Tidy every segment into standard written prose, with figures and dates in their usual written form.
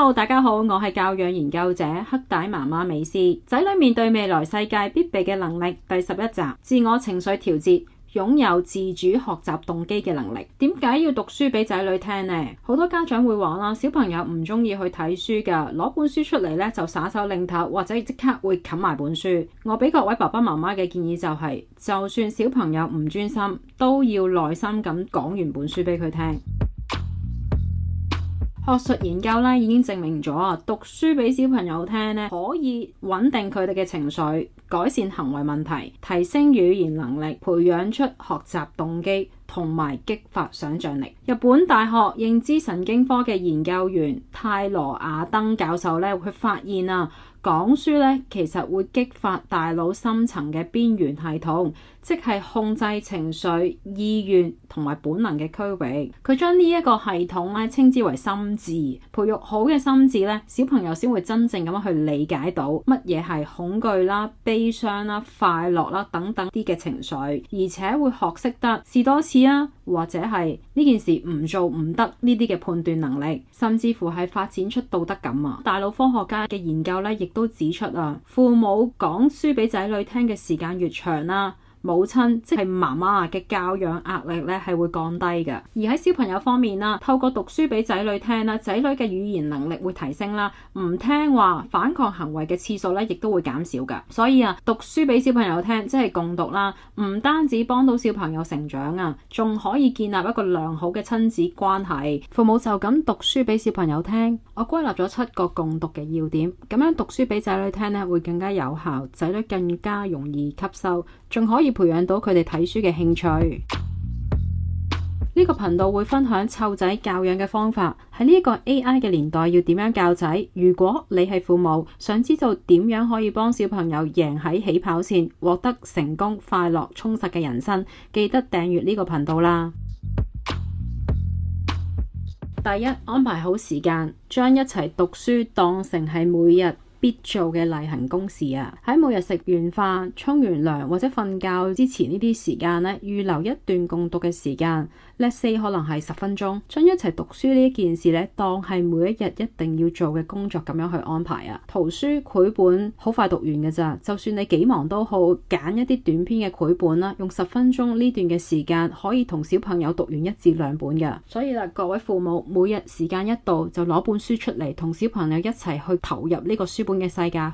Hello， 大家好，我係教養研究者黑帶媽媽美詩。仔女面對未來世界必備嘅能力第11集，自我情緒調節，擁有自主學習動機嘅能力。點解要讀書俾仔女聽呢？好多家長會話啦，小朋友唔中意去睇書噶，攞本書出嚟咧就耍手擰頭，或者即刻會冚埋本書。我俾各位爸爸媽媽嘅建議就係，就算小朋友唔專心，都要耐心咁講完本書俾佢聽。學術研究咧已經證明咗讀書俾小朋友聽咧，可以穩定佢哋嘅情緒，改善行為問題，提升語言能力，培養出學習動機，同埋激發想像力。日本大學認知神經科嘅研究員泰羅亞登教授咧，佢發現講書咧其實會激發大腦深層嘅邊緣系統，即係控制情緒、意願同埋本能嘅區域。佢將呢一個系統咧稱之為心智。培育好嘅心智咧，小朋友先會真正咁樣去理解到乜嘢係恐懼啦、悲傷啦、快樂啦等等啲嘅情緒，而且會學識得試多次或者係呢件事唔做唔得呢啲嘅判斷能力，甚至乎係發展出道德感。大腦科學家嘅研究咧亦都指出父母講書俾仔女聽嘅時間越長母親即係媽媽嘅教養壓力咧係會降低嘅。而喺小朋友方面透過讀書俾仔女聽仔女嘅語言能力會提升唔聽話反抗行為嘅次數咧亦都會減少噶。所以讀書俾小朋友聽即係共讀唔單止幫到小朋友成長仲可以建立一個良好嘅親子關係。父母就咁讀書俾小朋友聽，我歸納咗7個共讀嘅要點，咁樣讀書俾仔女聽咧會更加有效，仔女更加容易吸收，仲可以培養到佢哋睇書嘅興趣。呢個頻道會分享湊仔教養嘅方法。喺呢個 AI 嘅年代要點樣教仔？如果你係父母，想知道點樣可以幫小朋友贏喺起跑線，獲得成功、快樂、充實嘅人生，記得訂閱呢個頻道啦。第一，安排好時間，將一齊讀書當成係每日必做嘅例行公事喺每日食完飯、沖完涼或者瞓覺之前呢啲時間預留一段共讀嘅時間，let's say 可能係10分鐘，將一齊讀書呢件事當係每一日一定要做嘅工作咁樣去安排圖書繪本好快讀完嘅咋，就算你幾忙都好，揀一啲短篇嘅繪本用10分鐘呢段嘅時間可以同小朋友讀完1至2本嘅。所以各位父母每日時間一到就攞本書出嚟同小朋友一齊去投入呢個書本嘅世界。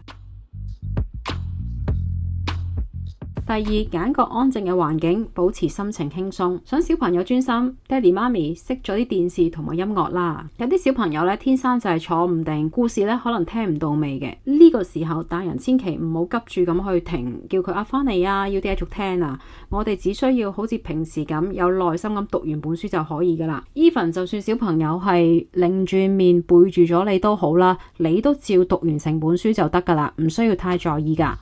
第二，揀個安靜嘅環境，保持心情輕鬆。想小朋友專心，爹哋媽咪熄咗啲電視同埋音樂啦。有啲小朋友天生就係坐唔定，故事可能聽唔到尾嘅。呢個時候大人千祈唔好急住咁去停，叫佢返嚟要繼續聽我哋只需要好似平時咁有耐心咁讀完本書就可以噶啦。even 就算小朋友係擰住面背住咗你都好啦，你都照讀完成本書就得噶啦，唔需要太在意噶。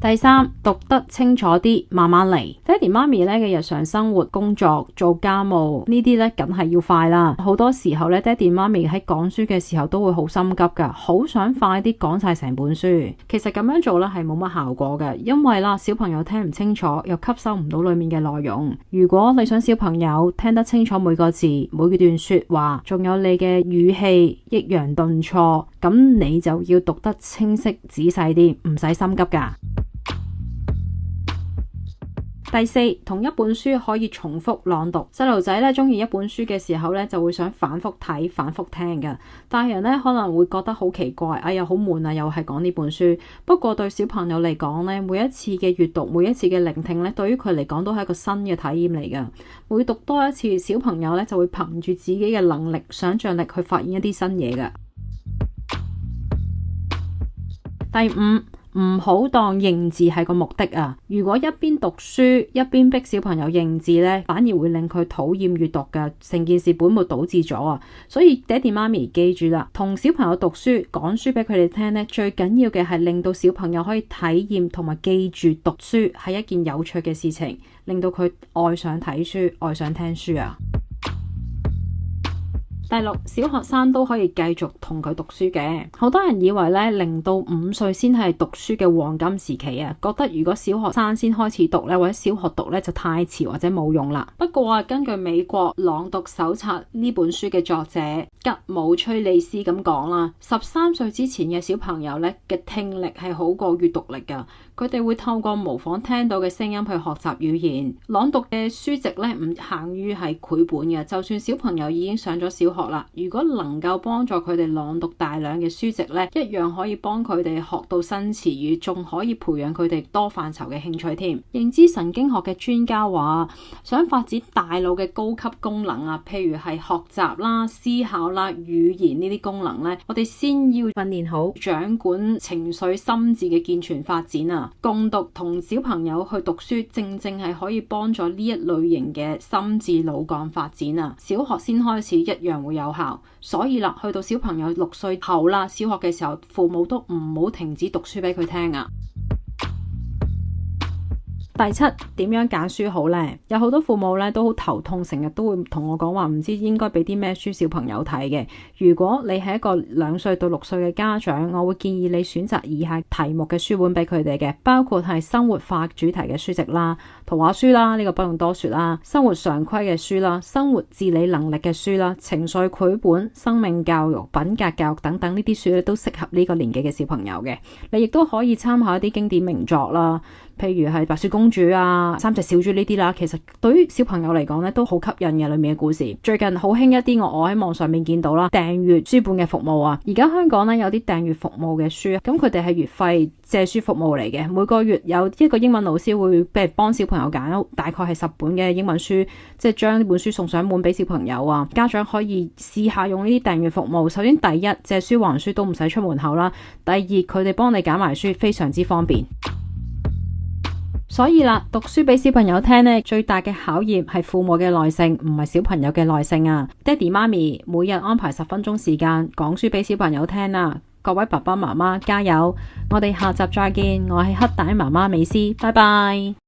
第三，讀得清楚啲，慢慢嚟。爹哋媽咪嘅日常生活、工作、做家務呢啲梗係要快啦。好多時候爹哋媽咪喺講書嘅時候都會好心急噶，好想快啲講晒成本書。其實咁樣做係冇乜效果嘅，因為小朋友聽唔清楚，又吸收唔到裏面嘅內容。如果你想小朋友聽得清楚每個字、每段說話，仲有你嘅語氣、抑揚頓挫，咁你就要讀得清晰仔細啲，唔使心急噶。第四，同一本書可以重複朗讀。細路仔中意一本書嘅時候就會想反覆睇、反覆聽嘅。大人可能會覺得好奇怪，哎呀好悶啊，又係講呢本書。不過對小朋友嚟講每一次嘅閱讀、每一次嘅聆聽對於佢嚟講都係一個新嘅體驗嚟嘅。每讀多一次，小朋友就會憑住自己嘅能力、想像力去發現一啲新嘢嘅。第五，唔好當認字係個目的如果一邊讀書一邊逼小朋友認字反而會令佢討厭閱讀嘅，成件事本末倒置咗所以爹哋媽咪記住啦，同小朋友讀書講書俾佢哋聽最緊要嘅係令到小朋友可以體驗同埋記住讀書係一件有趣嘅事情，令到佢愛上睇書、愛上聽書第六，小學生都可以繼續同佢讀書嘅。好多人以為咧0到5歲先係讀書嘅黃金時期啊，覺得如果小學生先開始讀咧，或者小學讀咧就太遲或者冇用啦。不過啊，根據美國朗讀手冊呢本書嘅作者吉姆崔利斯咁講啦，13歲之前嘅小朋友咧嘅聽力係好過閱讀力噶，佢哋會透過模仿聽到嘅聲音去學習語言。朗讀嘅書籍咧唔限於係繪本嘅，就算小朋友已經上咗小學啦，如果能夠幫助佢哋朗讀大量嘅書籍咧，一樣可以幫佢哋學到新詞語，仲可以培養佢哋多範疇嘅興趣添。認知神經學嘅專家話，想發展大腦嘅高級功能啊，譬如係學習啦、思考啦、語言呢啲功能咧，我哋先要訓練好掌管情緒心智嘅健全發展啊。共讀同小朋友去讀書，正正係可以幫助呢一類型嘅心智腦幹發展啊。小學先開始一樣會有效，所以啦，去到小朋友6歲後啦，小學嘅時候，父母都唔好停止讀書俾佢聽啊。第七，點樣揀書好呢？有好多父母咧都好頭痛，成日都會同我講話唔知應該俾啲咩書小朋友睇嘅。如果你係一個2歲到6歲嘅家長，我會建議你選擇以下題目嘅書本俾佢哋嘅，包括係生活化主題嘅書籍啦、圖畫書啦，呢個不用多說啦，生活常規嘅書啦、生活自理能力嘅書啦、情緒繪本、生命教育、品格教育等等，呢啲書咧都適合呢個年紀嘅小朋友嘅。你亦都可以參考一啲經典名作啦，譬如係白雪公主啊、3隻小豬呢啲啦，其實對於小朋友嚟講咧都好吸引嘅，裏面嘅故事。最近好興一啲我喺網上面見到啦，訂閱書本嘅服務啊。而家香港咧有啲訂閱服務嘅書，咁佢哋係月費借書服務嚟嘅，每個月有一個英文老師會譬如幫小朋友揀大概係10本嘅英文書，即係將呢本書送上門俾小朋友啊。家長可以試下用呢啲訂閱服務。首先第一，借書還書都唔使出門口啦，第二，佢哋幫你揀埋書，非常之方便。所以啦，讀書俾小朋友聽呢，最大嘅考驗係父母嘅耐性，唔係小朋友嘅耐性啊。爹哋媽咪每日安排10分鐘時間講書俾小朋友聽啦。各位爸爸媽媽加油！我哋下集再見，我係黑帶媽媽美斯，拜拜。